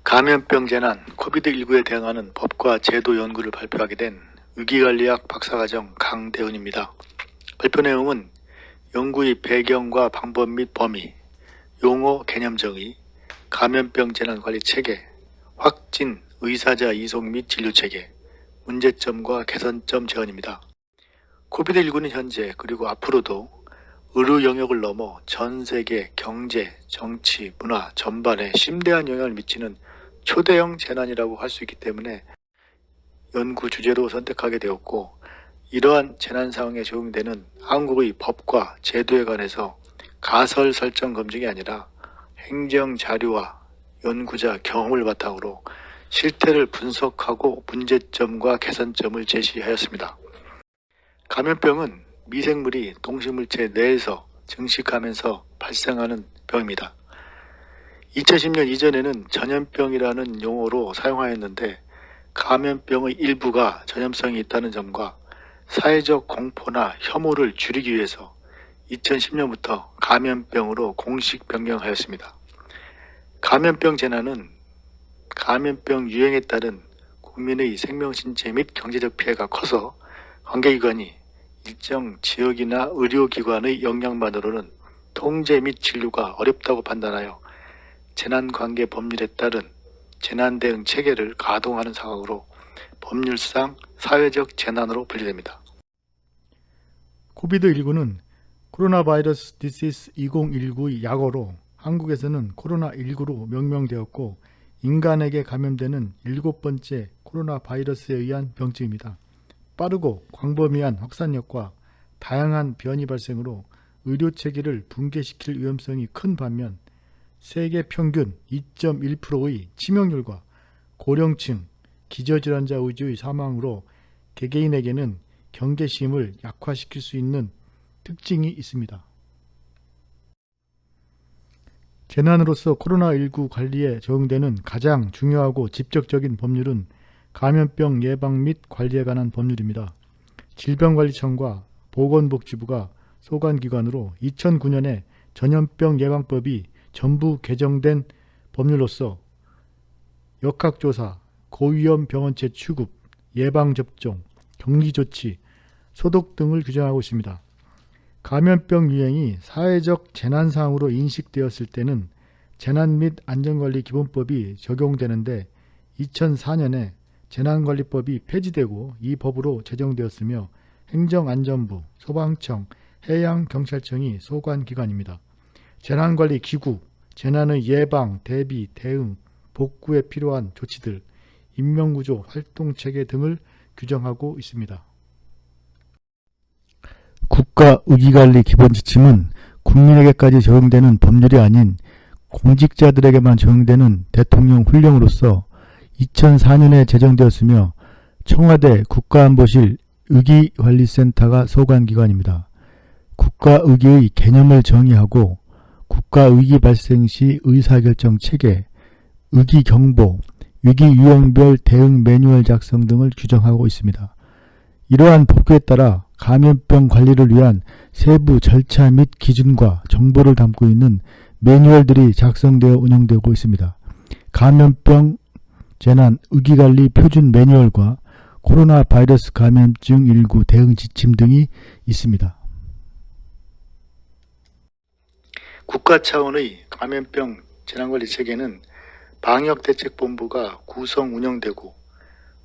감염병 재난 코비드19에 대응하는 법과 제도 연구를 발표하게 된 위기관리학 박사과정 강대훈입니다. 발표 내용은 연구의 배경과 방법 및 범위, 용어 개념 정의, 감염병 재난 관리 체계, 확진, 의사자 이송 및 진료 체계, 문제점과 개선점 제언입니다. 코비드19는 현재 그리고 앞으로도 의료 영역을 넘어 전 세계 경제, 정치, 문화 전반에 심대한 영향을 미치는 초대형 재난이라고 할 수 있기 때문에 연구 주제로 선택하게 되었고, 이러한 재난 상황에 적용되는 한국의 법과 제도에 관해서 가설 설정 검증이 아니라 행정 자료와 연구자 경험을 바탕으로 실태를 분석하고 문제점과 개선점을 제시하였습니다. 감염병은 미생물이 동식물체 내에서 증식하면서 발생하는 병입니다. 2010년 이전에는 전염병이라는 용어로 사용하였는데, 감염병의 일부가 전염성이 있다는 점과 사회적 공포나 혐오를 줄이기 위해서 2010년부터 감염병으로 공식 변경하였습니다. 감염병 재난은 감염병 유행에 따른 국민의 생명, 신체 및 경제적 피해가 커서 관계기관이 일정 지역이나 의료기관의 역량만으로는 통제 및 진료가 어렵다고 판단하여 재난관계 법률에 따른 재난대응 체계를 가동하는 상황으로 법률상 사회적 재난으로 분류됩니다. 코비드19는 코로나 바이러스 디시스 2019의 약어로 한국에서는 코로나19로 명명되었고, 인간에게 감염되는 7번째 코로나 바이러스에 의한 병증입니다. 빠르고 광범위한 확산력과 다양한 변이 발생으로 의료체계를 붕괴시킬 위험성이 큰 반면, 세계 평균 2.1%의 치명률과 고령층, 기저질환자 위주의 사망으로 개개인에게는 경계심을 약화시킬 수 있는 특징이 있습니다. 재난으로서 코로나19 관리에 적용되는 가장 중요하고 직접적인 법률은 감염병 예방 및 관리에 관한 법률입니다. 질병관리청과 보건복지부가 소관기관으로 2009년에 전염병 예방법이 전부 개정된 법률로서 역학조사, 고위험 병원체 취급, 예방접종, 격리조치, 소독 등을 규정하고 있습니다. 감염병 유행이 사회적 재난사항으로 인식되었을 때는 재난 및 안전관리 기본법이 적용되는데, 2004년에 재난관리법이 폐지되고 이 법으로 제정되었으며 행정안전부, 소방청, 해양경찰청이 소관기관입니다. 재난관리기구, 재난의 예방, 대비, 대응, 복구에 필요한 조치들, 인명구조 활동체계 등을 규정하고 있습니다. 국가위기관리 기본지침은 국민에게까지 적용되는 법률이 아닌 공직자들에게만 적용되는 대통령 훈령으로서 2004년에 제정되었으며, 청와대 국가안보실 위기관리센터가 소관기관입니다. 국가위기의 개념을 정의하고 국가위기 발생 시 의사결정 체계, 위기경보, 위기유형별 대응 매뉴얼 작성 등을 규정하고 있습니다. 이러한 법규에 따라 감염병 관리를 위한 세부 절차 및 기준과 정보를 담고 있는 매뉴얼들이 작성되어 운영되고 있습니다. 감염병 재난 위기관리 표준 매뉴얼과 코로나 바이러스 감염증 19 대응 지침 등이 있습니다. 국가 차원의 감염병 재난관리 체계는 방역대책본부가 구성 운영되고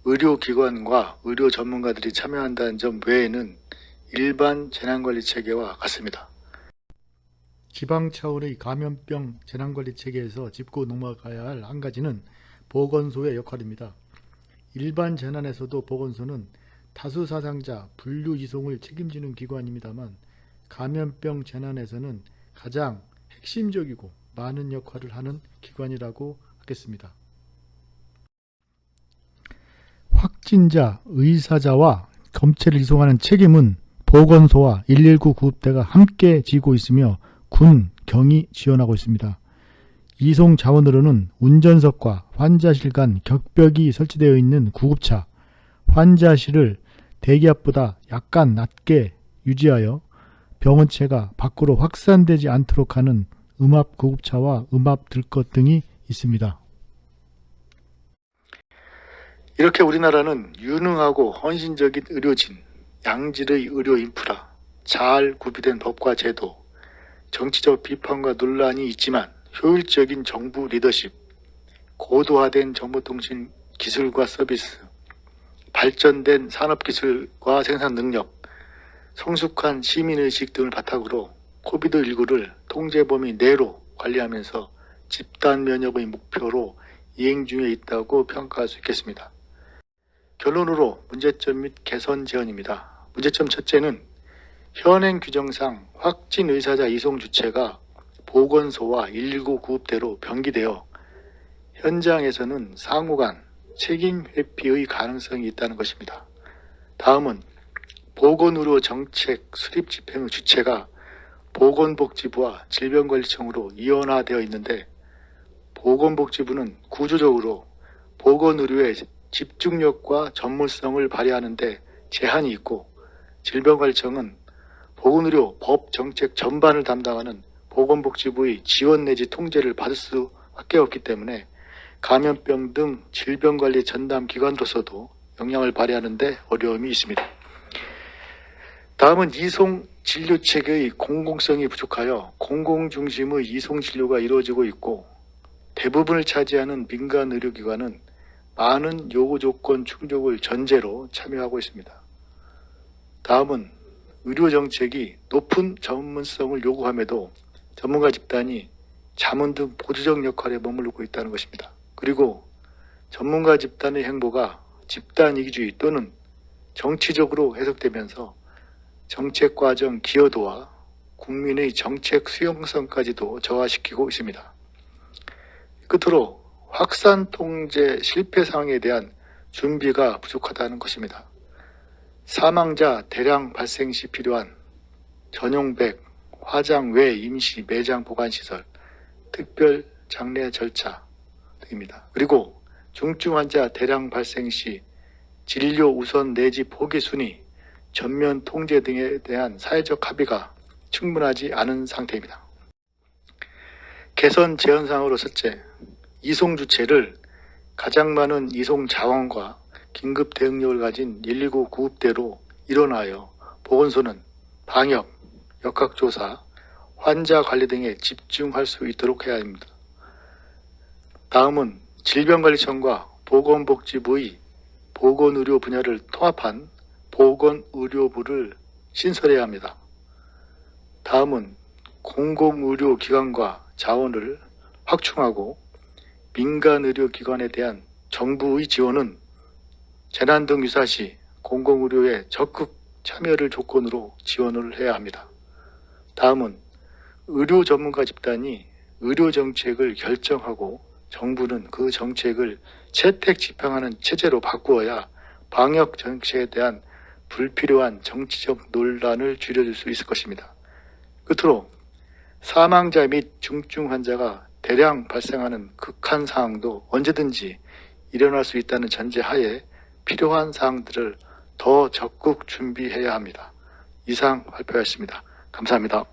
의료기관과 의료 전문가들이 참여한다는 점 외에는 일반 재난관리 체계와 같습니다. 지방 차원의 감염병 재난관리 체계에서 짚고 넘어가야 할 한 가지는 보건소의 역할입니다. 일반 재난에서도 보건소는 다수 사상자 분류 이송을 책임지는 기관입니다만, 감염병 재난에서는 가장 핵심적이고 많은 역할을 하는 기관이라고 하겠습니다. 확진자, 의사자와 검체를 이송하는 책임은 보건소와 119 구급대가 함께 지고 있으며 군, 경이 지원하고 있습니다. 이송 자원으로는 운전석과 환자실 간 격벽이 설치되어 있는 구급차, 환자실을 대기압보다 약간 낮게 유지하여 병원체가 밖으로 확산되지 않도록 하는 음압 구급차와 음압 들것 등이 있습니다. 이렇게 우리나라는 유능하고 헌신적인 의료진, 양질의 의료 인프라, 잘 구비된 법과 제도, 정치적 비판과 논란이 있지만 효율적인 정부 리더십, 고도화된 정보통신 기술과 서비스, 발전된 산업기술과 생산 능력, 성숙한 시민의식 등을 바탕으로 코비드19를 통제범위 내로 관리하면서 집단 면역의 목표로 이행 중에 있다고 평가할 수 있겠습니다. 결론으로 문제점 및 개선 제언입니다. 문제점 첫째는 현행 규정상 확진 의사자 이송 주체가 보건소와 119 구급대로 변기되어 현장에서는 상호 간 책임 회피의 가능성이 있다는 것입니다. 다음은 보건의료 정책 수립 집행의 주체가 보건복지부와 질병관리청으로 이원화되어 있는데 보건복지부는 구조적으로 보건의료의 집중력과 전문성을 발휘하는 데 제한이 있고 질병관리청은 보건의료 법 정책 전반을 담당하는 보건복지부의 지원 내지 통제를 받을 수밖에 없기 때문에 감염병 등 질병관리 전담 기관으로서도 영향을 발휘하는 데 어려움이 있습니다. 다음은 이송 진료 체계의 공공성이 부족하여 공공 중심의 이송 진료가 이루어지고 있고 대부분을 차지하는 민간 의료기관은 많은 요구 조건 충족을 전제로 참여하고 있습니다. 다음은 의료 정책이 높은 전문성을 요구함에도 전문가 집단이 자문 등 보조적 역할에 머무르고 있다는 것입니다. 그리고 전문가 집단의 행보가 집단 이기주의 또는 정치적으로 해석되면서 정책 과정 기여도와 국민의 정책 수용성까지도 저하시키고 있습니다. 끝으로 확산 통제 실패 상황에 대한 준비가 부족하다는 것입니다. 사망자 대량 발생 시 필요한 전용백, 화장 외 임시 매장 보관시설, 특별 장례 절차 등입니다. 그리고 중증 환자 대량 발생 시 진료 우선 내지 포기 순위, 전면 통제 등에 대한 사회적 합의가 충분하지 않은 상태입니다. 개선 제언사항으로 첫째, 이송 주체를 가장 많은 이송 자원과 긴급 대응력을 가진 119 구급대로 일원하여 보건소는 방역, 역학조사, 환자 관리 등에 집중할 수 있도록 해야 합니다. 다음은 질병관리청과 보건복지부의 보건의료 분야를 통합한 보건의료부를 신설해야 합니다. 다음은 공공의료기관과 자원을 확충하고 민간의료기관에 대한 정부의 지원은 재난 등 유사시 공공의료에 적극 참여를 조건으로 지원을 해야 합니다. 다음은 의료 전문가 집단이 의료 정책을 결정하고 정부는 그 정책을 채택 집행하는 체제로 바꾸어야 방역 정책에 대한 불필요한 정치적 논란을 줄여줄 수 있을 것입니다. 끝으로 사망자 및 중증 환자가 대량 발생하는 극한 상황도 언제든지 일어날 수 있다는 전제하에 필요한 사항들을 더 적극 준비해야 합니다. 이상 발표였습니다. 감사합니다.